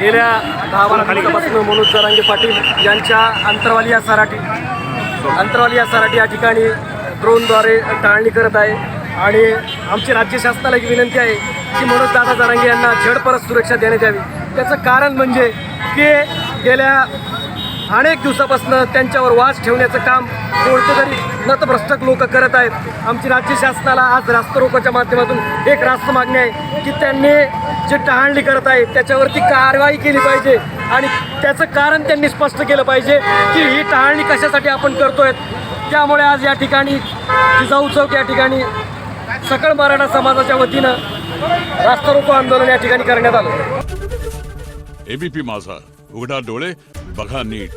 गेल्या 10-12 दिवसापासून मनोज जरांगे पाटील यांच्या अंतरवाली या सराटी या ठिकाणी ड्रोनद्वारे टाळणी करत आहे आणि आमची राज्य शासनाला एक विनंती आहे की मनोज दादा जरांगे यांना झडपरत सुरक्षा देण्यात यावी। त्याचं कारण म्हणजे की गेल्या अनेक दिवसापासून त्यांच्यावर वाच ठेवण्याचं काम कोणते तरी नतभ्रष्ट लोक करत आहेत। आमची राज्य शासनाला आज रास्ता रोकोच्या माध्यमातून एक रास्त मागणी आहे की त्यांनी जे टहाळणी करत आहेत त्याच्यावरती कारवाई केली पाहिजे आणि त्याचं कारण त्यांनी स्पष्ट केलं पाहिजे की ही टहाळणी कशासाठी आपण करतोय। त्यामुळे आज या ठिकाणी जिजाऊ चौक या ठिकाणी सकळ मराठा समाजाच्या वतीनं रास्ता रोको आंदोलन या ठिकाणी करण्यात आलं। एबीपी माझा, उघडा डोळे बघा नीट।